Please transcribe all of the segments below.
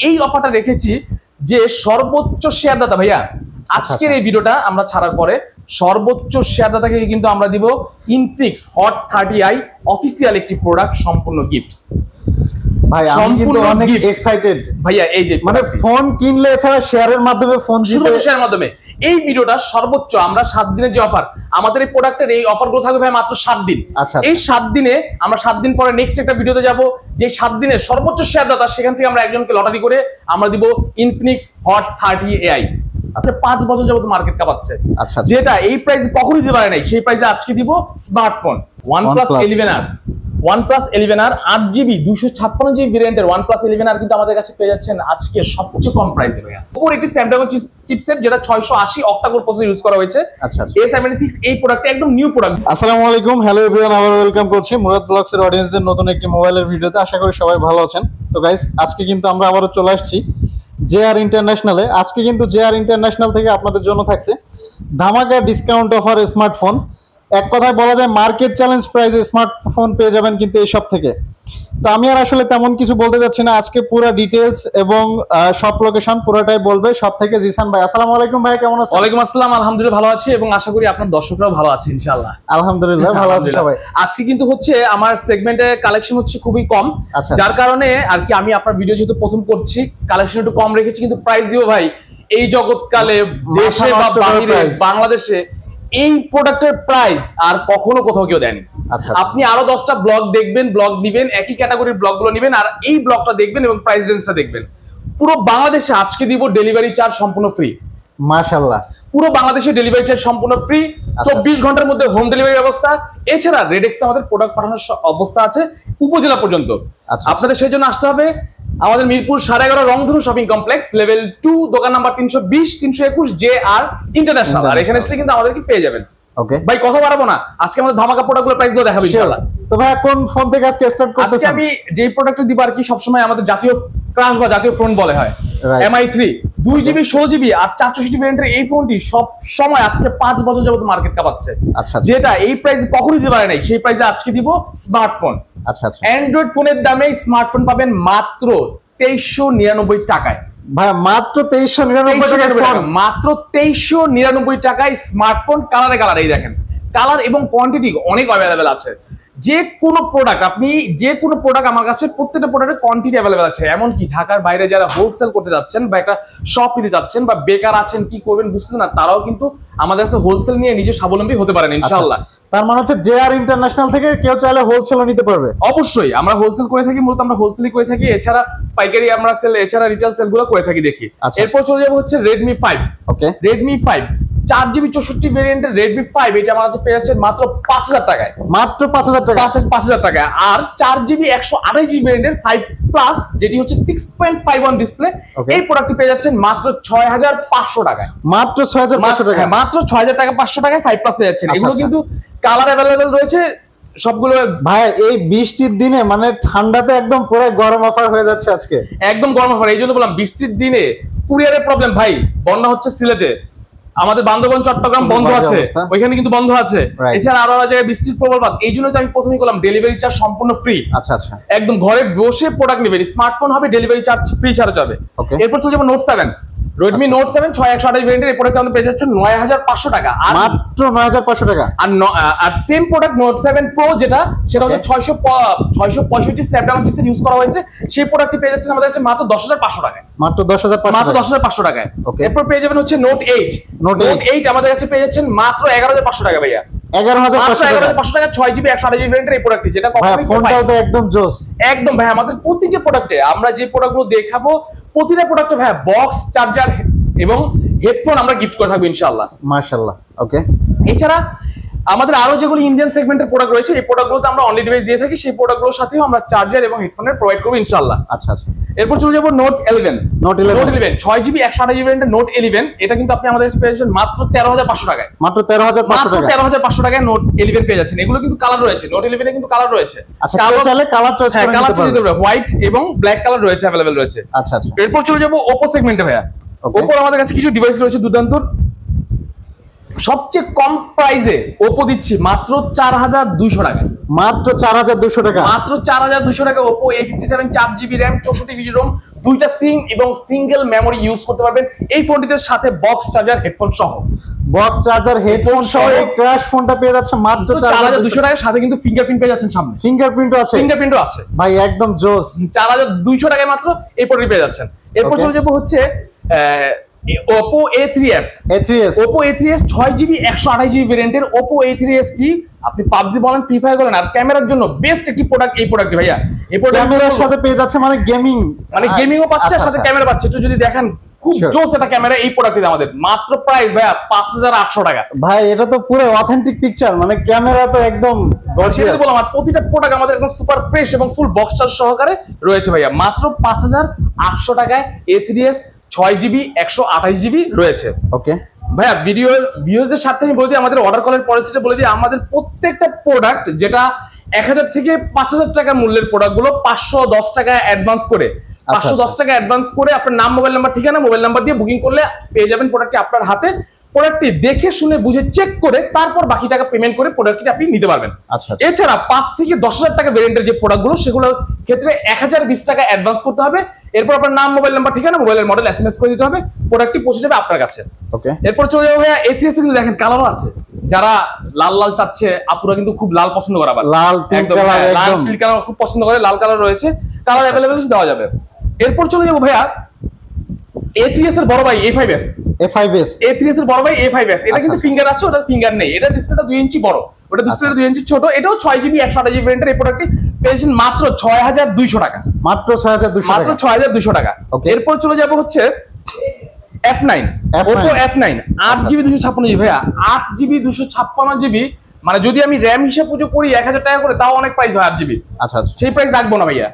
এই অফারটা রেখেছি যে সর্বোচ্চ শেয়ারদাতা ভাইয়া আজকের এই ভিডিওটা আমরা ছাড়ার পরে সর্বোচ্চ শেয়ারদাতাকে কিন্তু আমরা দিব ইনফিনিক্স হট 30i অফিসিয়াল একটি প্রোডাক্ট সম্পূর্ণ গিফট। ভাই আমি কিন্তু অনেক এক্সাইটেড ভাইয়া, এই যে মানে ফোন কিনলে এছাড়া শেয়ারের মাধ্যমে ফোন জিতে, শেয়ারের মাধ্যমে এই ভিডিওটা সর্বোচ্চ আমরা 7 দিনের যে অফার, আমাদের এই প্রোডাক্টের এই অফারগুলো থাকবে ভাই মাত্র 7 দিন। এই 7 দিনে আমরা 7 দিন পরে নেক্সট একটা ভিডিওতে যাব যে 7 দিনের সর্বোচ্চ শেয়ারদাতা, সেখান থেকে আমরা একজনকে লটারি করে আমরা দিব ইনফিনিক্স হট 30i। আচ্ছা 5 বছর যাবত মার্কেট কাঁপাচ্ছে, যেটা এই প্রাইসে কখনোই দিতে পারে নাই, সেই প্রাইসে আজকে দিব smartphone OnePlus 11R। OnePlus 11R 8GB 256GB ভেরিয়েন্টের OnePlus 11R কিন্তু আমাদের কাছে পেয়ে যাচ্ছেন আজকে সবচেয়ে কম প্রাইসে ভাইয়া। ওপর একটি স্ন্যাপড্রাগন চিপসেট যেটা 680 অক্টা-কোর প্রসেসর ইউজ করা হয়েছে। A76 এই প্রোডাক্টটা একদম নিউ প্রোডাক্ট। আসসালামু আলাইকুম, হ্যালো এভরিওয়ান, আবার ওয়েলকাম করছি মুরাদ ব্লগসের অডিয়েন্সদের নতুন একটি মোবাইলের ভিডিওতে। আশা করি সবাই ভালো আছেন। তো গাইস আজকে কিন্তু আমরা আবারো চলে আসছি JR ইন্টারন্যাশনালে। আজকে কিন্তু JR ইন্টারন্যাশনাল থেকে আপনাদের জন্য থাকছে ধামাকা ডিসকাউন্ট অফার স্মার্টফোন। এক কথায় বলা যায় মার্কেট চ্যালেঞ্জ প্রাইসে স্মার্টফোন পেয়ে যাবেন কিন্তু এই সব থেকে। তো আমি আর আসলে তেমন কিছু বলতে যাচ্ছি না, আজকে পুরো ডিটেইলস এবং সব লোকেশন পুরোটাই বলবে সব থেকে জিসান ভাই। আসসালামু আলাইকুম ভাই, কেমন আছেন? ওয়ালাইকুম আসসালাম, আলহামদুলিল্লাহ ভালো আছি এবং আশা করি আপনার দর্শকরাও ভালো আছে ইনশাআল্লাহ। আলহামদুলিল্লাহ ভালো আছি সবাই। আজকে কিন্তু হচ্ছে আমার সেগমেন্টে কালেকশন হচ্ছে খুবই কম, যার কারণে আর কি আমি আপনার ভিডিও যেহেতু প্রথম করছি কালেকশন একটু কম রেখেছি, কিন্তু প্রাইস দিও ভাই এই জগৎকালে দেশে বা বাইরে বাংলাদেশে এই প্রোডাক্টের প্রাইস আর কখনো কোথাও কেউ দেয়নি। আপনি আরো 10টা ব্লগ দেখবেন, ব্লগ দিবেন, একই ক্যাটাগরির ব্লগগুলো নেবেন আর এই ব্লগটা দেখবেন এবং প্রাইস রেঞ্জটা দেখবেন। পুরো বাংলাদেশে আজকে দিব ডেলিভারি চার্জ সম্পূর্ণ ফ্রি। মাশাআল্লাহ, পুরো বাংলাদেশে ডেলিভারি চার্জ সম্পূর্ণ ফ্রি, 24 ঘন্টার মধ্যে হোম ডেলিভারি ব্যবস্থা। এছাড়া রেডেক্স আমাদের প্রোডাক্ট পাঠানোর অবস্থা আছে উপজেলা পর্যন্ত। আপনাদের সেই জন্য আসতে হবে আমাদের মিরপুর 11.5 রংধনু শপিং কমপ্লেক্স লেভেল 2 দোকান নাম্বার 320-321 JR ইন্টারন্যাশনাল। আর এখানে এসে কিন্তু আমাদেরকে পেয়ে যাবেন। ওকে ভাই, কথা বাড়াবো না, আজকে আমাদের ধামাকা প্রোডাক্টগুলোর প্রাইসগুলো দেখাবো ইনশাআল্লাহ। তো ভাই কোন ফোন থেকে আজকে স্টার্ট করতেছেন? আজকে আমি যেই প্রোডাক্টটা দিব আর কি সবসময় আমাদের জাতীয় ক্রাশ বা জাতীয় ফোন বলে হয়, MI3 2GB 16GB আর 464 ভেরিয়েন্টের এই ফোনটি সব সময় আজকে 5 বছর যাবত মার্কেট কাঁপাচ্ছে, যেটা এই প্রাইসে কখনোই দিতে পারে নাই, সেই প্রাইসে আজকে দিব স্মার্টফোন। অ্যান্ড্রয়েড ফোনের দামে স্মার্টফোন পাবেন মাত্র 2399 টাকায়। ভাই মাত্র 2399 টাকায়, মাত্র 2399 টাকায় স্মার্টফোন। কালারে কালার, এই দেখেন কালার এবং কোয়ান্টিটি অনেক অ্যাভেলেবেল আছে। যে কোনো প্রোডাক্ট আপনি যে কোনো প্রোডাক্ট আমার কাছে প্রত্যেকটা প্রোডাক্টের কোয়ান্টিটি অ্যাভেলেবেল আছে। এমনকি ঢাকার বাইরে যারা হোলসেল করতে যাচ্ছেন বা একটা শপ নিতে যাচ্ছেন বা বেকার আছেন, কি করবেন বুঝছেন না, তারাও কিন্তু আমাদের কাছে হোলসেল নিয়ে নিজে স্বাবলম্বী হতে পারেন ইনশাআল্লাহ। তার মানে হচ্ছে JR ইন্টারন্যাশনাল থেকে কেউ চাইলে হোলসেলও নিতে পারবে। অবশ্যই আমরা হোলসেল করে থাকি, মূলত আমরা হোলসেলই করে থাকি, এছাড়া পাইকারি আমরা সেল, এছাড়া রিটেল সেলগুলো করে থাকি দেখি। এরপর চলে যাবো হচ্ছে Redmi 5। ওকে, Redmi 5 4GB 64 ভেরিয়েন্টের Redmi 5 এটা আমার কাছে পেয়ে যাচ্ছেন মাত্র 5000 টাকায়। মাত্র 5000 টাকা, 5000 টাকায়। আর 4GB 128GB ভেরিয়েন্টের 5 প্লাস যেটি হচ্ছে 6.51 ডিসপ্লে, এই প্রোডাক্টটি পেয়ে যাচ্ছেন মাত্র 6500 টাকায়। মাত্র 6500 টাকা, মাত্র 6500 টাকা 500 টাকায় 5 প্লাস পেয়ে যাচ্ছেন। এগুলো কিন্তু কালার अवेलेबल রয়েছে সবগুলো। ভাই এই বৃষ্টির দিনে মানে ঠান্ডাতে একদম পুরো গরম অফার হয়ে যাচ্ছে আজকে, একদম গরম অফার। এই জন্য বললাম বৃষ্টির দিনে কুরিয়ারের প্রবলেম ভাই, বন্যা হচ্ছে সিলেটে, আমাদের বান্দরবান চট্টগ্রাম বন্ধ আছে, ওইখানে কিন্তু বন্ধ আছে, এছাড়া আরো জায়গায় বৃষ্টির প্রবলপাত। এই জন্য তো আমি প্রথমেই বললাম ডেলিভারি চার্জ সম্পূর্ণ ফ্রি। একদম ঘরে বসে প্রোডাক্ট নেবেন, স্মার্টফোন হবে, ডেলিভারি চার্জ ফ্রি ছাড়া যাবে। এরপর চলে যাবো Note 7, Redmi Note 7 6128 ভেরিয়েন্টের এই প্রোডাক্ট আমরা পেয়ে যাচ্ছেন 9500 টাকা। আর মাত্র 9500 টাকা। আর সেম প্রোডাক্ট Note 7 Pro যেটা, সেটা হচ্ছে 665 স্ন্যাপড্রাগন চিপসেট ইউজ করা হয়েছে, সেই প্রোডাক্টটি পেয়ে যাচ্ছেন আমাদের কাছে মাত্র 10500 টাকায়। মাত্র 10500 টাকায়। এরপর পেয়ে যাবেন হচ্ছে Note 8 আমাদের কাছে পেয়ে যাচ্ছেন মাত্র 11500 টাকা ভাইয়া। 11500 টাকা 6GB 128GB ভেরিয়েন্টের এই প্রোডাক্টটি, যেটা ফোনটাও তো একদম জোস। একদম ভাই, আমাদের প্রতিটা প্রোডাক্টে আমরা যে প্রোডাক্টগুলো দেখাবো প্রতিটা প্রোডাক্টে ভাই বক্স, চার্জার এবং হেডফোন আমরা গিফট করে থাকবো ইনশাআল্লাহ। মাশাআল্লাহ। ওকে, এছাড়া আমাদের আরো যেগুলো ইন্ডিয়ান সেগমেন্টের প্রোডাক্ট রয়েছে, এই প্রোডাক্টগুলোতে আমরা অনলি ডিভাইস দিয়ে থাকি, সেই প্রোডাক্টগুলোর সাথেও আমরা চার্জার এবং হেডফোনের প্রোভাইড করব ইনশাআল্লাহ। এরপর চলে যাবো Note 11 6GB 128GB ভেরিয়েন্টের Note 11, এটা কিন্তু আপনি আমাদের কাছে পেয়ে যাচ্ছেন মাত্র 13500 টাকায়। মাত্র 13500 টাকায় Note 11 পেয়ে যাচ্ছেন। এগুলো কিন্তু কালার রয়েছে, Note 11 এ কিন্তু কালার রয়েছে। কেউ চাইলে কালার চয়েস করে নিতে পারবে, হোয়াইট এবং ব্ল্যাক কালার রয়েছে, अवेलेबल রয়েছে। এরপর চলে যাবো Oppo সেগমেন্টে ভাইয়া। Oppo আমাদের কাছে কিছু ডিভাইস রয়েছে দুর্দান্ত। সবচেয়ে কম প্রাইসে Oppo দিচ্ছি মাত্র 4200 টাকায়। মাত্র 4200 টাকা, মাত্র 4200 টাকা Oppo A57 4GB RAM 64GB ROM, দুইটা সিম এবং সিঙ্গেল মেমোরি ইউজ করতে পারবেন এই ফোনটিতে, সাথে বক্স চার্জার হেডফোন সহ। বক্স চার্জার হেডফোন সহ এই ক্র্যাশ ফোনটা পেয়ে যাচ্ছে মাত্র 4200 টাকার সাথে কিন্তু ফিঙ্গারপ্রিন্ট পেয়ে যাচ্ছেন সামনে। ফিঙ্গারপ্রিন্টও আছে, ফিঙ্গারপ্রিন্টও আছে ভাই একদম জোস। 4200 টাকায় মাত্র এই প্রোডাক্ট পেয়ে যাচ্ছেন। এরপর চলে যাবো হচ্ছে Oppo A3s। Oppo A3s 6GB 128GB ভেরিয়েন্টের Oppo A3s টি আপনি PUBG বলেন, ফ্রি ফায়ার বলেন, আর ক্যামেরার জন্য বেস্ট একটি প্রোডাক্ট এই প্রোডাক্টটি ভাইয়া। এই ক্যামেরার সাথে পেয়ে যাচ্ছে মানে গেমিংও পাচ্ছে, সাথে ক্যামেরা পাচ্ছে। একটু যদি দেখেন খুব জোস একটা ক্যামেরা এই প্রোডাক্টটি আমাদের। মাত্র প্রাইস ভাইয়া 5800 টাকা। ভাই এটা তো পুরো অথেন্টিক পিকচার, মানে ক্যামেরা তো একদম গর্জিয়াস। বললাম আর প্রতিটা প্রোডাক্ট আমাদের একদম সুপার ফ্রেশ এবং ফুল বক্স চার্জ সহকারে রয়েছে ভাইয়া। মাত্র 5800 টাকায় A3s 6GB 128GB রয়েছে। ওকে ভাইয়া ভিউয়ারদের সাথে আমি বলে দিই, আমাদের অর্ডার করার পলিসিটা বলে দিই। আমাদের প্রত্যেকটা প্রোডাক্ট যেটা 1000 থেকে 5000 টাকা মূল্যের প্রোডাক্টগুলো 510 টাকা অ্যাডভান্স করে, 510 টাকা অ্যাডভান্স করে আপনার নাম, মোবাইল নাম্বার, ঠিকানা, মোবাইল নাম্বার দিয়ে বুকিং করলে পেয়ে যাবেন প্রোডাক্টটি আপনার হাতে। প্রোডাক্টটি দেখে শুনে বুঝে চেক করে তারপর বাকি টাকা পেমেন্ট করে প্রোডাক্টটি আপনি নিতে পারবেন। এছাড়া 5 থেকে 10,000 টাকা ভেরিয়েন্টের যে প্রোডাক্টগুলো সেগুলোর ক্ষেত্রে 1020 টাকা অ্যাডভান্স করতে হবে। এরপর আপনার নাম, মোবাইল নাম্বার, ঠিকানা, মোবাইলের মডেল SMS করে দিতে হবে, প্রোডাক্টটি পৌঁছে যাবে আপনার কাছে। ওকে, এরপর চলে যাবো ভাইয়া A3s। কিন্তু দেখেন কালারও আছে, যারা লাল লাল চাচ্ছে আপুরা কিন্তু খুব লাল পছন্দ করে, আবার লাল পিঙ্ক কালার খুব পছন্দ করে, লাল কালার রয়েছে, কালার अवेलेबल দেওয়া যাবে। এরপর চলে যাবো ভাইয়া A3s এর বড় ভাই A5s। A3s এর বড় ভাই A5s, এটা কিন্তু ফিঙ্গার আছে, ওটা ফিঙ্গার নেই। এটা ডিসপ্লেটা 2 ইঞ্চি বড়, ওটা ডিসপ্লেটা 2 ইঞ্চি ছোট। এটাও 6GB 128GB ভেরিয়েন্টের এই প্রোডাক্টটি পেয়েছেন মাত্র 6200 টাকা। মাত্র 6200 টাকা। এরপর চলে যাব হচ্ছে F9, Oppo F9 8GB 256GB ভাইয়া। 8GB 256GB মানে যদি আমি RAM হিসাব করি 1000 টাকা করে, তাও অনেক প্রাইস হয় 8GB। আচ্ছা, সেই প্রাইস রাখবো না ভাইয়া।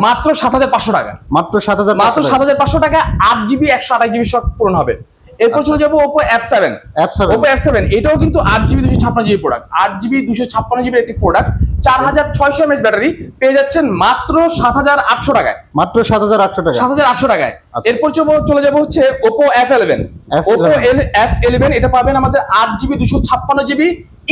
মাত্র 7500 টাকা। মাত্র 7500 টাকা 8GB 128GB শর্ট পূরণ হবে। এরপর চলে যাবো Oppo F7। Oppo F7 এটাও কিন্তু 8GB 256GB product, 8GB 256GB একটি প্রোডাক্ট, 4600 mAh ব্যাটারি পেয়ে যাচ্ছেন মাত্র 7800 টাকায়। মাত্র 7800 টাকায়। এরপর চলে যাবো হচ্ছে Oppo F11। Oppo F11 এটা পাবেন আমাদের 8GB 256GB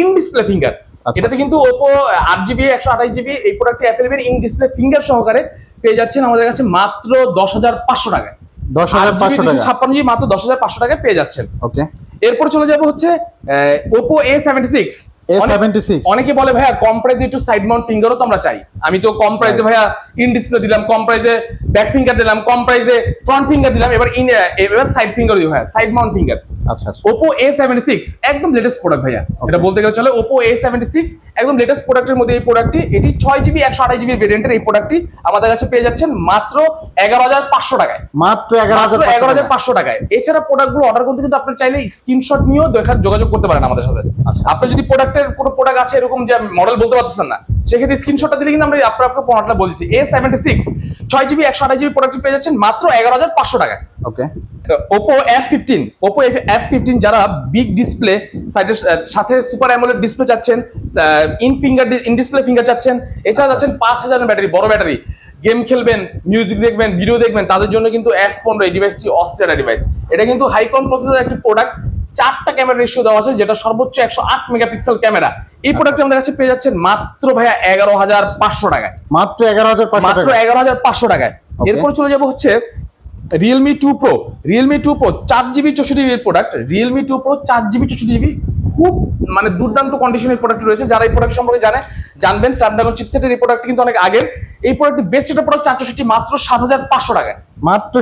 in display finger. এটাতে কিন্তু Oppo 8GB 128GB এই প্রোডাক্টটি F11 ইন ডিসপ্লে ফিঙ্গার সহকারে পেয়ে যাচ্ছেন আমাদের কাছে মাত্র 10500 টাকায়। 10500 টাকা 256GB মাত্র 10500 টাকায় পেয়ে যাচ্ছেন। ওকে, এরপর চলে যাব হচ্ছে Oppo A76। অনেকে বলে ভাইয়া কম প্রাইসে একটু সাইড মাউন্ট ফিঙ্গারও তো আমরা চাই। আমি তো কম প্রাইসে ভাইয়া ইন ডিসপ্লে দিলাম, কম প্রাইসে ব্যাক ফিঙ্গার দিলাম, কম প্রাইসে ফ্রন্ট ফিঙ্গার দিলাম, এবার সাইড ফিঙ্গার দিই ভাইয়া, সাইড মাউন্ট ফিঙ্গার। আচ্ছা, Oppo A76 একদম লেটেস্ট প্রোডাক্ট ভাইয়া, এটা বলতে গেলে চলে। Oppo A76 একদম লেটেস্ট প্রোডাক্টের মধ্যে এই প্রোডাক্টটি, এটি 6GB 128GB ভেরিয়েন্টের এই প্রোডাক্টটি আমাদের কাছে পেয়ে যাচ্ছেন মাত্র 11500 টাকায়। মাত্র 11500 টাকায়। এছাড়া প্রোডাক্টগুলো অর্ডার করতে কিন্তু আপনি চাইলে স্ক্রিনশট নিয়েও যোগাযোগ করতে পারেন আমাদের সাথে। আপনি যদি প্রোডাক্টের কোনো প্রোডাক্ট আছে এরকম যে মডেল বলতে পারছেন না, সেক্ষেত্রে স্ক্রিনশটটা দিলে কিন্তু আমরা আপনার প্রোডাক্টটা বলছি। A76 6GB 128GB প্রোডাক্টটি পেয়ে যাচ্ছেন মাত্র 11500 টাকায়। ওকে, Oppo F15 যারা বিগ ডিসপ্লে সাথে সুপার অ্যামোলেড ডিসপ্লে চাচ্ছেন, ইন ডিসপ্লে ফিঙ্গার চাচ্ছেন, এছাড়া চাচ্ছেন 5000 ব্যাটারি, বড় ব্যাটারি, গেম খেলবেন, মিউজিক দেখবেন, ভিডিও দেখবেন, তাদের জন্য কিন্তু F15 এই ডিভাইসটি অস্থির ডিভাইস। এটা কিন্তু হাইকন প্রসেসরের একটি প্রোডাক্ট, 4টা ক্যামেরা রেশিও দেওয়া আছে, যেটা সর্বোচ্চ 108 মেগাপিক্সেল ক্যামেরা। এই প্রোডাক্টটি আমাদের কাছে পেয়ে যাচ্ছেন মাত্র ভাইয়া 11500 টাকায়। মাত্র 11500 টাকায়। এরপর চলে যাব হচ্ছে Realme 2 Pro। Realme 2 Pro 4GB 64GB এর product. Realme 2 Pro 4GB 64GB খুব মানে দুর্দান্ত কন্ডিশনের প্রোডাক্ট রয়েছে। যারা এই প্রোডাক্ট সম্পর্কে জানবেন, স্ন্যাপড্রাগন চিপসেটের এই প্রোডাক্ট কিন্তু অনেক আগের। এই প্রোডাক্টটি বেস্ট একটা প্রোডাক্ট 464 মাত্র 7500 টাকায়। মাত্র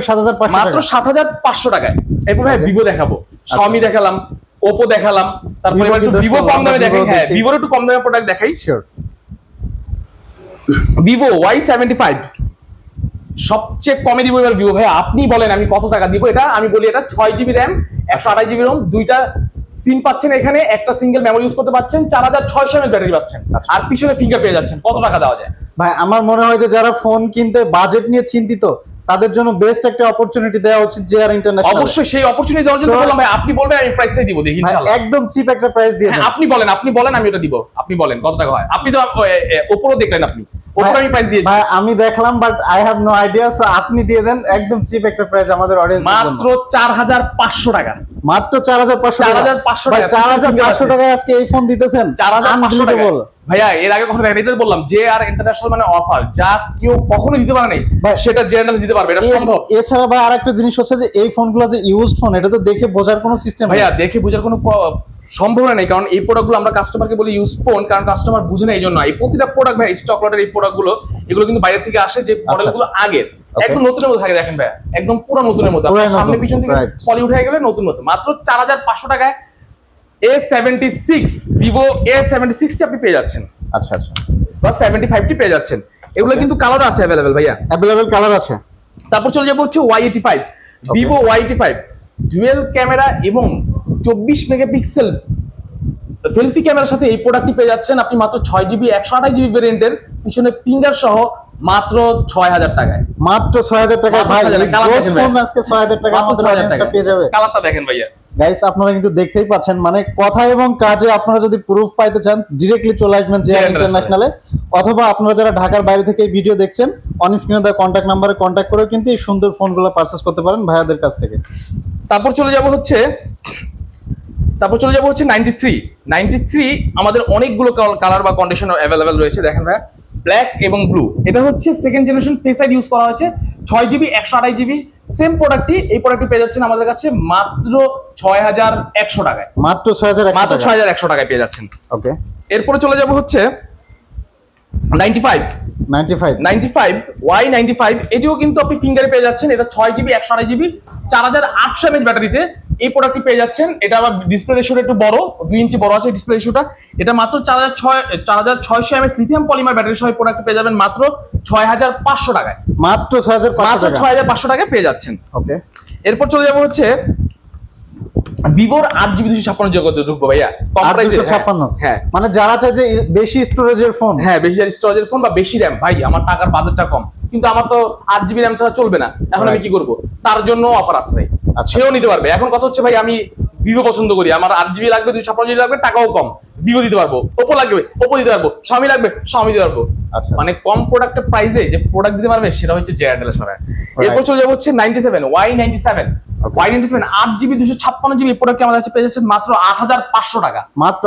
7500 টাকায়। এরপর ভাই Vivo দেখাবো, Xiaomi দেখালাম, Oppo দেখালাম, তারপরে একটু Vivo কম দামে দেখাই। হ্যাঁ, Vivo একটু কম দামে প্রোডাক্ট দেখাই। শিওর। Vivo Y75 সবচেয়ে কমে দিব এবার Vivo ভাই। আপনি বলেন আমি কত টাকা দিব? এটা আমি বলি এটা 6GB RAM 128GB ROM, দুইটা সিম পাচ্ছেন এখানে, একটা সিঙ্গেল মেমোরি ইউজ করতে পারছেন, 4600 mAh ব্যাটারি পাচ্ছেন, আর পিছনে ফিঙ্গার পেয়ে যাচ্ছেন। কত টাকা দেওয়া যায় ভাই? আমার মনে হয় যে যারা ফোন কিনতে বাজেট নিয়ে চিন্তিত তাদের জন্য বেস্ট একটা অপরচুনিটি দেওয়া উচিত JR ইন্টারন্যাশনাল। অবশ্যই সেই অপরচুনিটি দেওয়ার জন্য বললাম ভাই, আপনি বলবেন আমি প্রাইসটাই দিব, দেখি ইনশাআল্লাহ একদম চিপ একটা প্রাইস দিয়ে দেন। আপনি বলেন আমি ওটা দিব। আপনি বলেন কত টাকা হয়? আপনি তো Oppo দেখলেন, আপনি ওপর আমি প্রাইস দিয়েছি ভাই আমি দেখলাম but I have no idea, so আপনি দিয়ে দেন একদম চিপ একটা প্রাইস আমাদের অডিয়েন্স মাত্র 4500 টাকা, মাত্র 4500 টাকা। 4500 ভাই টাকা 4500 টাকায় আজকে এই ফোন দিতেছেন 4500 টাকা ভাইয়া। এর আগে কখনো দেখেন? এটা বললাম যে আর ইন্টারন্যাশনাল মানে অফার যা কেউ কখনো দিতে পারে নাই, সেটা জেনারেল দিতে পারবে, এটা সম্ভব। এছাড়া ভাই আরেকটা জিনিস হচ্ছে যে এই ফোনগুলো যে ইউজ ফোন, এটা তো দেখে বোঝার কোনো সিস্টেম ভাইয়া দেখে বোঝার কোনো সম্ভাবনা নেই, কারণ এই প্রোডাক্টগুলো আমরা কাস্টমারকে বলি ইউজ ফোন, কারণ কাস্টমার বুঝে না এই জন্য। এই প্রতিটা প্রোডাক্ট ভাই স্টক লটের এই প্রোডাক্টগুলো এগুলো কিন্তু বাইরে থেকে আসে, যে মডেলগুলো আগের একদম নতুনের মতো থাকে। দেখেন ভাইয়া একদম পুরো নতুনের মতো, সামনে পিছন থেকে পলি উঠে গেলে নতুন মতো। মাত্র 4500 টাকায় A76 ভিভো A76 টি আপনি পেয়ে যাচ্ছেন। আচ্ছা আচ্ছা, বা 75 টি পেয়ে যাচ্ছেন। এগুলো কিন্তু কালার আছে अवेलेबल ভাইয়া, अवेलेबल কালার আছে। তারপর চলে যাব হচ্ছে Y85 Vivo Y85 dual camera এবং 24 মেগাপিক্সেল সেলফি ক্যামেরার সাথে এই প্রোডাক্টটি পেয়ে যাচ্ছেন আপনি মাত্র 6GB 128GB ভেরিয়েন্টের, পিছনে ফিঙ্গার সহ মাত্র 6000 টাকায়। মাত্র 6000 টাকা ভাই, জোস ফোন আজকে 6000 টাকা আমাদের অডিয়েন্সটা পেয়ে যাবে। কালারটা দেখেন ভাইয়া। গাইস আপনারা কিন্তু দেখতেই পাচ্ছেন, মানে কথা এবং কাজে আপনারা যদি প্রুফ পাইতে চান ডাইরেক্টলি চলে আসবেন জেআর ইন্টারন্যাশনালে, অথবা আপনারা যারা ঢাকার বাইরে থেকে এই ভিডিও দেখছেন অন স্ক্রিনে দেওয়া কন্টাক্ট নম্বরে কন্টাক্ট করে কিন্তু এই সুন্দর ফোনগুলো পারচেজ করতে পারেন ভাইয়াদের কাছ থেকে। তারপর চলে যাব হচ্ছে 93 আমাদের অনেকগুলো কালার বা কন্ডিশন अवेलेबल রয়েছে। দেখেন ভাই ব্ল্যাক এবং ব্লু, এটা হচ্ছে second generation face ID use করা হয়েছে। 6GB 128GB সেম প্রোডাক্টটি, এই প্রোডাক্টটি পেয়ে যাচ্ছেন আমাদের কাছে মাত্র 6100 টাকায়। মাত্র 6100 টাকায় পেয়ে যাচ্ছেন। ওকে, এরপরে চলে যাব হচ্ছে 95 Y95 এটিও কিন্তু আপনি ফিঙ্গারে পেয়ে যাচ্ছেন। এটা 6GB 128GB 4800 mAh ব্যাটারিতে এই প্রোডাক্টটি পেয়ে যাচ্ছেন। এটা আবার ডিসপ্লে রেশিওটা একটু বড়, 2 ইঞ্চি বড় আছে ডিসপ্লে রেশিওটা। এটা মাত্র 4600 mAh লিথিয়াম পলিমার ব্যাটারি সহ এই প্রোডাক্টটি পেয়ে যাবেন মাত্র 6500 টাকায়। মাত্র 6500 টাকায় পেয়ে যাচ্ছেন। ওকে, এরপর চলে যাব হচ্ছে ভিভোর 8GB 256GB ঢুকবো ভাইয়া, কম প্রাইসে 256। হ্যাঁ, মানে যারা চায় যে বেশি স্টোরেজের ফোন, হ্যাঁ বেশি স্টোরেজের ফোন বা বেশি র‍্যাম, ভাই আমার টাকার বাজেটটা কম কিন্তু আমার তো 8GB র‍্যাম ছাড়া চলবে না, এখন আমি কি করব? তার জন্য অফার আছে ভাই, সেও নিতে পারবে। এখন কথা হচ্ছে ভাই আমি ভিভো পছন্দ করি, আমার 8GB লাগবে 256GB লাগবে, টাকাও কম, ভিভো দিতে পারবো। ওপো লাগবে ওপো দিতে পারবো, Xiaomi লাগবে Xiaomi দিতে পারবো। মানে কম প্রোডাক্টের প্রাইসে যে প্রোডাক্ট দিতে পারবে সেটা হচ্ছে জেআরটেল এর সঙ্গে। এরপর চলে যাব হচ্ছে 97 Y97 8GB 256GB প্রোডাক্ট আমাদের কাছে পেয়ে যাচ্ছেন মাত্র 8500 টাকা। মাত্র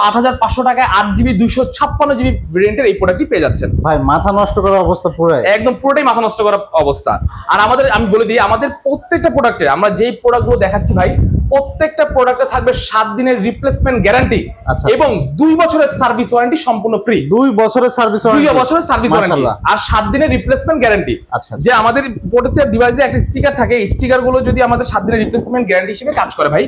8500 টাকায় 8GB 256GB ভেরিয়েন্টের এই প্রোডাক্টটি পেয়ে যাচ্ছেন। ভাই মাথা নষ্ট করার অবস্থা পুরো, একদম পুরোটাই মাথা নষ্ট করার অবস্থা। আর আমাদের আমি বলে দিই, আমাদের প্রত্যেকটা প্রোডাক্টে আমরা যেই প্রোডাক্টগুলো দেখাচ্ছি ভাই, প্রত্যেকটা প্রোডাক্টে থাকবে 7 দিনের রিপ্লেসমেন্ট গ্যারান্টি এবং 2 বছরের সার্ভিস ওয়ারেন্টি সম্পূর্ণ ফ্রি। 2 বছরের সার্ভিস ওয়ারেন্টি আর 7 দিনের রিপ্লেসমেন্ট গ্যারান্টি। যে আমাদের প্রোডাক্টের ডিভাইসে একটা স্টিকার থাকে, স্টিকার গুলো যদি আমাদের 7 দিনের রিপ্লেসমেন্ট গ্যারান্টি হিসেবে কাজ করে ভাই,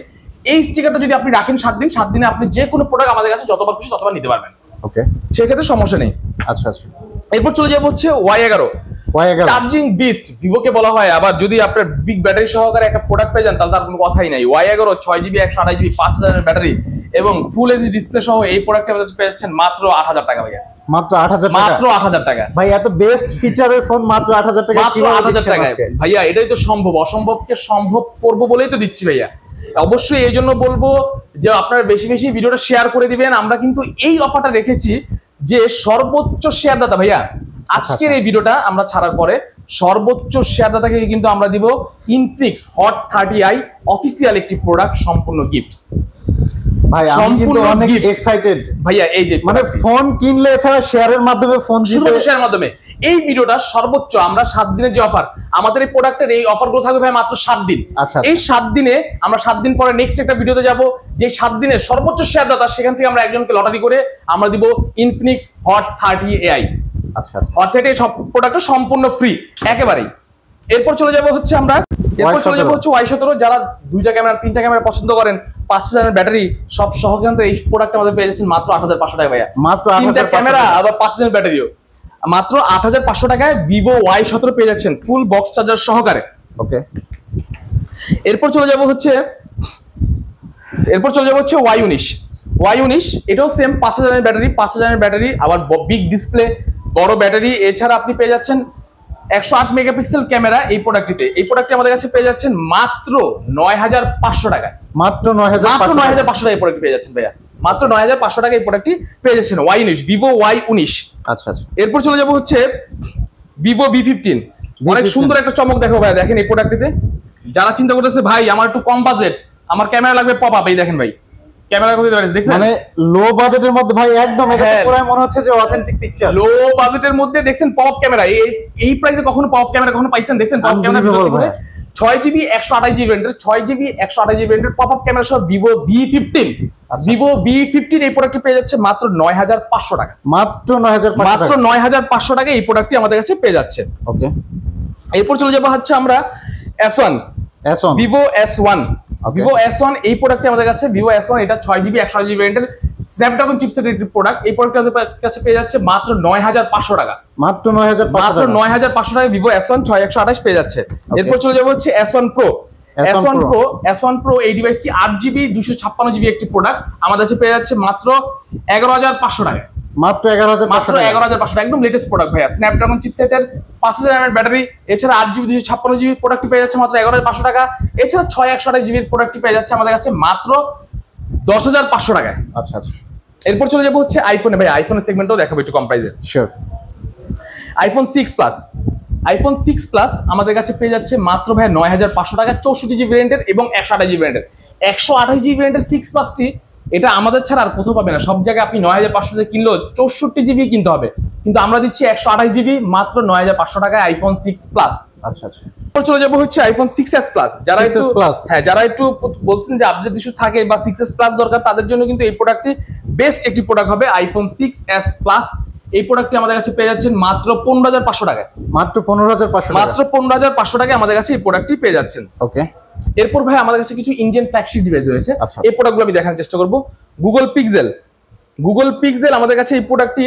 এই স্টিকারটা যদি আপনি রাখেন 7 দিনে আপনি যে কোনো প্রোডাক্ট আমাদের কাছে যতবার খুশি ততবার নিতে পারবেন। ওকে, সেক্ষেত্রে সমস্যা নেই। আচ্ছা আচ্ছা, এরপর চলে যাব হচ্ছে Y11 চার্জিং বিস্ট ভিভোকে বলা হয়। আবার যদি আপনার বিগ ব্যাটারি সহকারে একটা প্রোডাক্ট পেয়ে যান তাহলে তার কোনো কথাই নাই। Y11 6GB 128GB 5000 এর ব্যাটারি এবং ফুল এইচডি ডিসপ্লে সহ এই প্রোডাক্টটা আপনারা পেয়ে যাচ্ছেন মাত্র 8000 টাকা ভাইয়া। মাত্র 8000 টাকা, মাত্র 8000 টাকা ভাই। এত বেস্ট ফিচারের ফোন মাত্র 8000 টাকা, মাত্র 8000 টাকা ভাইয়া। এটাই তো সম্ভব, অসম্ভবকে সম্ভব করব বলেই তো দিচ্ছি ভাইয়া। অবশ্যই এই জন্য বলবো যে আপনারা বেশি বেশি ভিডিওটা শেয়ার করে দিবেন। আমরা কিন্তু এই অফারটা রেখেছি যে সর্বোচ্চ শেয়ার দাতা ভাইয়া, আজকের এই ভিডিওটা আমরা ছাড়ার পরে সর্বোচ্চ শেয়ার দাতাকে কিন্তু আমরা দিব ইনফিনিক্স হট 30i অফিসিয়াল একটি প্রোডাক্ট সম্পূর্ণ গিফট। ভাই আমি কিন্তু অনেক এক্সাইটেড ভাইয়া, এই যে মানে ফোন কিনলে এছাড়া শেয়ারের মাধ্যমে ফোন জিতে, শেয়ারের মাধ্যমে এই ভিডিওটা সর্বোচ্চ আমরা 7 দিনের যে অফার, আমাদের এই প্রোডাক্টের এই অফারগুলো থাকবে ভাই মাত্র 7 দিন। এই 7 দিনে আমরা 7 দিন পরে নেক্সট একটা ভিডিওতে যাব যে 7 দিনের সর্বোচ্চ শেয়ার দাতা, সেখান থেকে আমরা একজনকে লটারি করে আমরা দিব ইনফিনিক্স হট 30ai। আচ্ছা আচ্ছা, অর্থাৎ এই সব প্রোডাক্টটা সম্পূর্ণ ফ্রি একেবারেই। এরপর চলে যাব হচ্ছে আমরা Y17 যারা 2টা ক্যামেরা 3টা ক্যামেরা পছন্দ করেন, 5000 এর ব্যাটারি সব সহ কিন্তু এই প্রোডাক্ট আমাদের পেয়ে যাচ্ছেন মাত্র 8500 টাকা ভাইয়া। মাত্র 3টা ক্যামেরা আবার 5000 এর ব্যাটারিও মাত্র 8500 টাকায় ভিভো Y17 পেয়ে যাচ্ছেন ফুল বক্স চার্জার সহকারে। ওকে, এরপর চলে যাব হচ্ছে Y19 এটাও সেম 5000 এর ব্যাটারি, 5000 এর ব্যাটারি আবার বিগ ডিসপ্লে বড় ব্যাটারি। এছাড়া আপনি পেয়ে যাচ্ছেন 108 মেগাপিক্সেল ক্যামেরা এই প্রোডাক্টটিতে। এই প্রোডাক্টটি আমাদের কাছে পেয়ে যাচ্ছেন মাত্র 9500 টাকায়। মাত্র 9500 টাকায় এই প্রোডাক্ট পেয়ে যাচ্ছেন ভাইয়া, মাত্র 9500 টাকা এই প্রোডাক্টটি পেয়ে যাচ্ছেন Y19 Vivo Y19। আচ্ছা আচ্ছা, এরপর চলে যাব হচ্ছে Vivo V15। অনেক সুন্দর একটা চমক দেখো ভাই, দেখেন এই প্রোডাক্টটিতে। যারা চিন্তা করতেছে ভাই আমার একটু কম বাজেট, আমার ক্যামেরা লাগবে পপ আপ, এই দেখেন ভাই ক্যামেরা কথা দেখছেন, মানে লো বাজেটের মধ্যে ভাই একদম এটা তো পুরো মনে হচ্ছে যে অথেন্টিক পিকচার। লো বাজেটের মধ্যে দেখছেন পপ আপ ক্যামেরা, এই প্রাইসে কখনো পপ আপ ক্যামেরা কখনো পাইছেন? দেখছেন pop up camera 6GB 128GB ভ্যারিয়েন্টের 6GB 128GB ভ্যারিয়েন্টের পপ আপ ক্যামেরা সহ Vivo V15। Vivo V15 এই প্রোডাক্টটি পেয়ে যাচ্ছে মাত্র 9500 টাকা। মাত্র 9500 টাকা এই প্রোডাক্টটি আমাদের কাছে পেয়ে যাচ্ছে। ওকে, এরপর চলে যাব হচ্ছে আমরা S1 Vivo S1। Vivo S1 এই প্রোডাক্টটি আমাদের কাছে Vivo S1, এটা 6GB 128GB ভ্যারিয়েন্টের স্ন্যাপড্রাগন চিপসেটের প্রোডাক্ট। এই প্রোডাক্টটি আমাদের কাছে পেয়ে যাচ্ছে মাত্র 9500 টাকা। মাত্র 9500 টাকা Vivo S1 6128 পেয়ে যাচ্ছে। এরপর চলে যাব হচ্ছে S1 Pro। S1 Pro এই ডিভাইসটি 8GB 256GB একটি প্রোডাক্ট, আমাদের কাছে পেয়ে যাচ্ছে মাত্র 11500 টাকা। মাত্র 11500 টাকা, একদম লেটেস্ট প্রোডাক্ট ভাইয়া। স্ন্যাপড্রাগন চিপসেটের 5000 mAh ব্যাটারি, এছাড়া 8GB 256GB প্রোডাক্টটি পেয়ে যাচ্ছে মাত্র 11500 টাকা। এছাড়া 6128GB প্রোডাক্টটি পেয়ে যাচ্ছে আমাদের কাছে মাত্র 10500 টাকায়। আচ্ছা আচ্ছা, এরপর চলে যাব হচ্ছে আইফোনে ভাই, আইফোনের সেগমেন্টও দেখাবো একটু কম প্রাইসে। শিওর। iPhone 6 Plus আমাদের কাছে পেয়ে যাচ্ছে মাত্র ভাই 9500 টাকা 64GB ভ্যারিয়েন্টের এবং 128GB ভ্যারিয়েন্টের। 128GB ভ্যারিয়েন্টের 6 Plus-টি এটা আমাদের ছাড়া আর কোথাও পাবে না। সব জায়গায় আপনি 9500 টাকা কিনলেও 64GB কিনতে হবে, কিন্তু আমরা দিচ্ছি 128GB মাত্র 9500 টাকায় iPhone 6 Plus। আচ্ছা আচ্ছা, এরপর চলে যাব হচ্ছে iPhone 6s Plus। যারা একটু বলছেন যে আপডেট ইস্যু থাকে বা 6s Plus দরকার, তাদের জন্য কিন্তু এই প্রোডাক্টটি বেস্ট একটি প্রোডাক্ট হবে, iPhone 6s Plus। এই প্রোডাক্টটি আমাদের কাছে পেয়ে যাচ্ছেন মাত্র 15500 টাকায়। মাত্র 15500 টাকায় আমাদের কাছে এই প্রোডাক্টটি পেয়ে যাচ্ছেন। ওকে, এরপর ভাই আমাদের কাছে কিছু ইন্ডিয়ান ফ্ল্যাগশিপ ডিভাইস রয়েছে, এই প্রোডাক্টগুলো আমি দেখার চেষ্টা করব। Google Pixel আমাদের কাছে এই প্রোডাক্টটি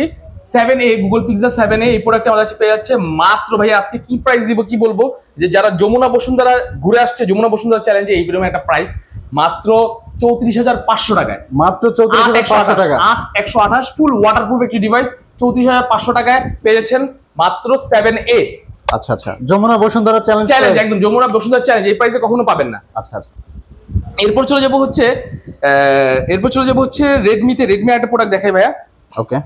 7A, Google Pixel 7A এই প্রোডাক্টটি আমাদের কাছে পেয়ে যাচ্ছে মাত্র ভাই, আজকে কি প্রাইস দিব কি বলবো, যে যারা যমুনা বসুন্ধরা ঘুরে আসছে, যমুনা বসুন্ধরা চ্যালেঞ্জে এই বিরকম একটা প্রাইস মাত্র 34500 টাকায়। মাত্র 34500 টাকা, 128 ফুল ওয়াটারপ্রুফ একটি ডিভাইস 34500 টাকায় পেয়ে যাচ্ছেন মাত্র 7A। আচ্ছা আচ্ছা, যমুনা বসুন্ধরা চ্যালেঞ্জ, একদম যমুনা বসুন্ধরা চ্যালেঞ্জ এই প্রাইসে কখনো পাবেন না। আচ্ছা আচ্ছা, এরপর চলে যাব হচ্ছে রেডমি একটা প্রোডাক্ট দেখাই ভাইয়া। ওকে,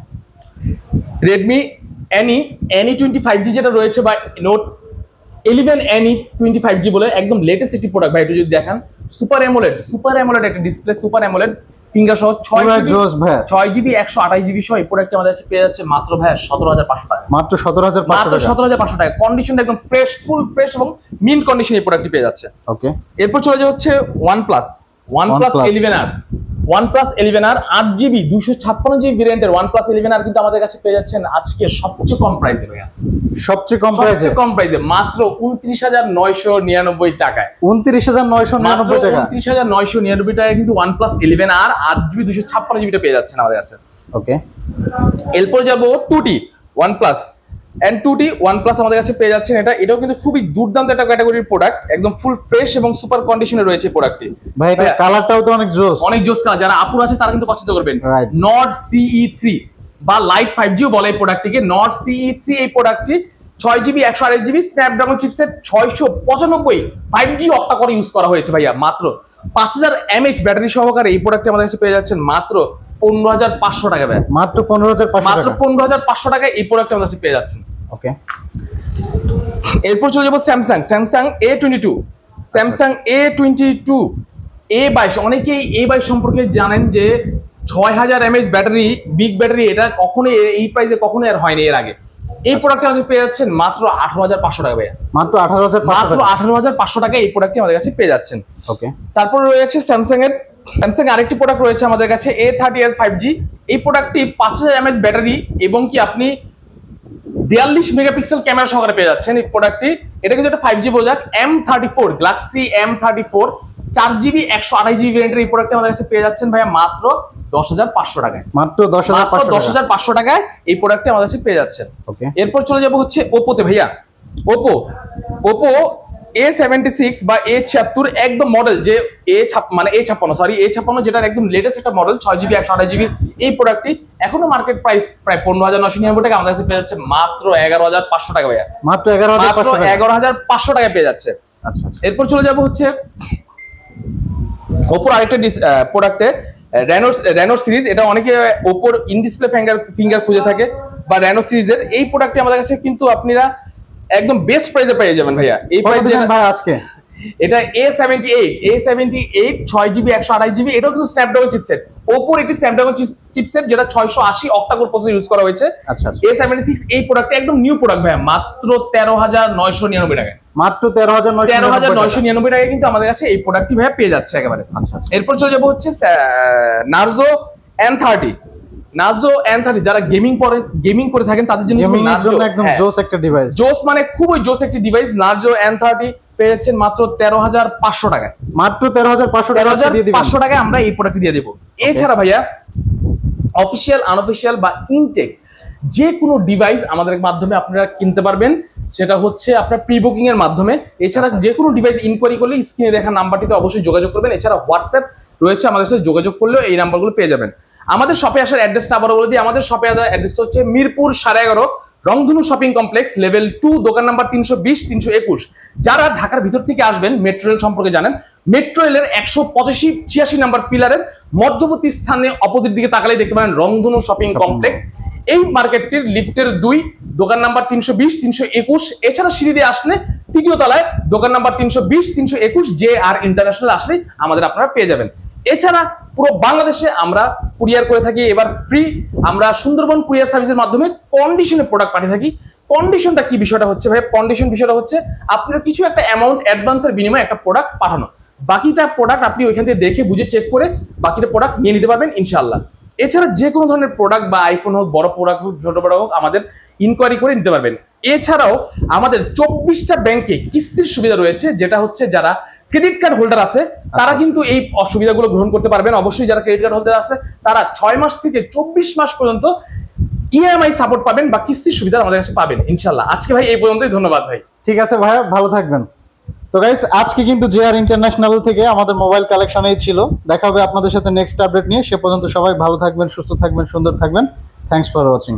রেডমি NE 25G যেটা রয়েছে বা নোট 11 NE 25G বলে একদম লেটেস্ট একটি প্রোডাক্ট ভাই। একটু যদি দেখান, সুপার অ্যামোলেড একটা ডিসপ্লে, সুপার অ্যামোলেড ফিঙ্গার সহ 6GB 128GB সহ এই প্রোডাক্টটি আমাদের কাছে পেয়ে যাচ্ছে মাত্র ভাই 17500 টাকা। মাত্র 17500 টাকা। কন্ডিশনটা একদম ফুল ফ্রেশ এবং মিন্ট কন্ডিশন এই প্রোডাক্টটি পেয়ে যাচ্ছে। ওকে, এরপর চলে যাচ্ছে হচ্ছে OnePlus 11R 8GB 256GB ভ্যারিয়েন্টের OnePlus 11R কিন্তু আমাদের কাছে পেয়ে যাচ্ছেন আজকে সবচেয়ে কম প্রাইসে ভাইয়া। সবচেয়ে কম প্রাইসে মাত্র 29999 টাকায়। 29999 টাকা, 29999 টাকায় কিন্তু OnePlus 11R 8GB 256GB পেয়ে যাচ্ছেন আমাদের কাছে। ওকে, এরপর যাব 2T OnePlus আমাদের কাছে পেয়ে যাচ্ছেন। এটাও কিন্তু খুবই দুর্দান্ত একটা ক্যাটাগরির প্রোডাক্ট, একদম ফুল ফ্রেশ এবং সুপার কন্ডিশনে রয়েছে এই প্রোডাক্টটি ভাই। এটা কালারটাও তো অনেক জোস কালার, যারা আপুর আছে তারা কিন্তু পছন্দ করবেন। Nord CE3 বা লাইট 5G বলে এই প্রোডাক্টটিকে। Nord CE3 এই প্রোডাক্টটি 6GB 128GB Snapdragon chipset 695 5G octa করে ইউজ করা হয়েছে ভাইয়া। মাত্র 5000 mAh ব্যাটারি সহকারে এই প্রোডাক্টটি আমাদের কাছে পেয়ে যাচ্ছেন মাত্র 15500 টাকা ভাই। মাত্র 15500 টাকায় এই প্রোডাক্টটি আমাদের কাছে পেয়ে যাচ্ছেন। ওকে, এরপর চলে যাব স্যামসাং A22 A22 অনেকেই A22 সম্পর্কে জানেন যে 6000 mAh ব্যাটারি, বিগ ব্যাটারি, এটা কখনোই এই প্রাইসে কখনোই আর হয়নি এর আগে। এই প্রোডাক্টটি আমাদের পেয়ে যাচ্ছেন মাত্র 18500 টাকা ভাইয়া। মাত্র 18500 টাকা এই প্রোডাক্টটি আমাদের কাছে পেয়ে যাচ্ছেন। ওকে, তারপর রয়েছে স্যামসাং আরেকটি প্রোডাক্ট রয়েছে আমাদের কাছে A30s 5G। এই প্রোডাক্টটি 5000 mAh ব্যাটারি এবং কি আপনি 42 মেগাপিক্সেল ক্যামেরা সহকারে পেয়ে যাচ্ছেন এই প্রোডাক্টটি। এটা কিন্তু একটা 5G product, M34 Galaxy M34 4GB 128GB ভ্যারিয়েন্টের এই প্রোডাক্টটি আমাদের কাছে পেয়ে যাচ্ছেন ভাইয়া মাত্র 10500 টাকায়। মাত্র 10500 টাকায় এই প্রোডাক্টটি আমাদের কাছে পেয়ে যাচ্ছেন। ওকে, এরপর চলে যাব হচ্ছে ওপোতে ভাইয়া। ওপো A76 বা A76 একদম মডেল, যে A56 যেটার একদম লেটেস্ট একটা মডেল 6GB 128GB এই প্রোডাক্টটি এখনো মার্কেট প্রাইস প্রায় 15999 টাকা, আমাদের কাছে পেয়ে যাচ্ছে মাত্র 11500 টাকা ভাইয়া। মাত্র 11500 টাকায় পেয়ে যাচ্ছে। আচ্ছা, এরপর চলে যাব হচ্ছে ওপোর আরেকটা প্রোডাক্টে রেনো সিরিজ, এটা অনেকে ওপোর ইন ডিসপ্লে ফিঙ্গার খুঁজে থাকে বা রেনো সিরিজের এই প্রোডাক্টটি আমাদের কাছে কিন্তু আপনারা একদম বেস্ট প্রাইসে পেয়ে যাবেন ভাইয়া। এই প্রাইসে ভাই আজকে এটা A78 6GB 128GB, এটাও কিন্তু স্ন্যাপড্রাগন চিপসেট, ওপোর একটি স্ন্যাপড্রাগন চিপসেট যেটা 680 অক্টা-কোর প্রসেসর ইউজ করা হয়েছে। আচ্ছা A76 এই প্রোডাক্টটা একদম নিউ প্রোডাক্ট ভাইয়া, মাত্র 13,999 টাকায়, মাত্র 13,999 টাকায় কিন্তু আমাদের কাছে এই প্রোডাক্টটি ভাইয়া পেয়ে যাচ্ছে একেবারে। আচ্ছা এরপর চলে যাবো হচ্ছে নার্জো N30 যারা গেমিং করে থাকেন তাদের জন্য একদম জোস একটা ডিভাইস, জোস মানে খুবই জোস একটি ডিভাইস। নার্জো N30 পেয়েছেন মাত্র 13,500 টাকায়, মাত্র 13,500 টাকায় আমরা এই প্রোডাক্টটি দিয়ে দেবো। এছাড়া ভাইয়া অফিসিয়াল, আনঅফিসিয়াল বা ইনটেক যে কোনো ডিভাইস আমাদের মাধ্যমে আপনারা কিনতে পারবেন, সেটা হচ্ছে আপনার প্রি বুকিং এর মাধ্যমে। এছাড়া যে কোনো ডিভাইস ইনকোয়ারি করলে স্ক্রিনে দেখা নাম্বারটিতে অবশ্যই যোগাযোগ করবেন। এছাড়া হোয়াটসঅ্যাপ রয়েছে, আমাদের সাথে যোগাযোগ করলেও এই নাম্বারগুলো পেয়ে যাবেন। আমাদের শপে আসার অ্যাড্রেসটা আবারও বলে দিই, আমাদের শপে আসার অ্যাড্রেসটা হচ্ছে মিরপুর 11.5 রংধনু শপিং কমপ্লেক্স, লেভেল 2, দোকান নাম্বার 320 321। যারা ঢাকার ভিতর থেকে আসবেন, মেট্রো রেল সম্পর্কে জানেন, মেট্রো রেলের 185-86 নাম্বার পিলারের মধ্যবর্তী স্থানে অপোজিট দিকে তাকালেই দেখতে পারেন রংধনু শপিং কমপ্লেক্স। এই মার্কেটটির লিফটের 2, দোকান নাম্বার 320 321। এছাড়া সিঁড়ি দিয়ে আসলে তৃতীয় তলায় দোকান নাম্বার 320 321 JR ইন্টারন্যাশনাল আসলে আমাদের আপনারা পেয়ে যাবেন। এছাড়া পুরো বাংলাদেশে আমরা কুরিয়ার করে থাকি, এবার ফ্রি। আমরা সুন্দরবন কুরিয়ার সার্ভিসের মাধ্যমে কন্ডিশনে প্রোডাক্ট পাঠিয়ে থাকি। কন্ডিশনটা কি বিষয়টা হচ্ছে ভাই, কন্ডিশন বিষয়টা হচ্ছে আপনার কিছু একটা অ্যামাউন্ট অ্যাডভান্সের বিনিময়ে একটা প্রোডাক্ট পাঠানো, বাকিটা প্রোডাক্ট আপনি ওইখান থেকে দেখে বুঝে চেক করে বাকিটা প্রোডাক্ট নিয়ে নিতে পারবেন ইনশাআল্লাহ। এছাড়া যে কোনো ধরনের প্রোডাক্ট বা আইফোন হোক, বড় প্রোডাক্ট হোক, ছোট প্রোডাক্ট হোক, আমাদের ইনকোয়ারি করে নিতে পারবেন। এছাড়াও আমাদের 24টা ব্যাংকে কিস্তির সুবিধা রয়েছে, যেটা হচ্ছে যারা ক্রেডিট কার্ড হোল্ডার আছে তারা কিন্তু এই অসুবিধাগুলো গ্রহণ করতে পারবেন। অবশ্যই যারা ক্রেডিট কার্ড হোল্ডার আছে তারা 6 মাস থেকে 24 মাস পর্যন্ত ইএমআই সাপোর্ট পাবেন বা কিস্তির সুবিধা আমাদের কাছে পাবেন ইনশাআল্লাহ। আজকে ভাই এই পর্যন্তই, ধন্যবাদ ভাই। ঠিক আছে ভাইয়া, ভালো থাকবেন। তো গাইস, আজকে কিন্তু JR ইন্টারন্যাশনাল থেকে আমাদের মোবাইল কালেকশন এই ছিল। দেখা হবে আপনাদের সাথে নেক্সট আপডেট নিয়ে। সে পর্যন্ত সবাই ভালো থাকবেন, সুস্থ থাকবেন, সুন্দর থাকবেন। Thanks for watching.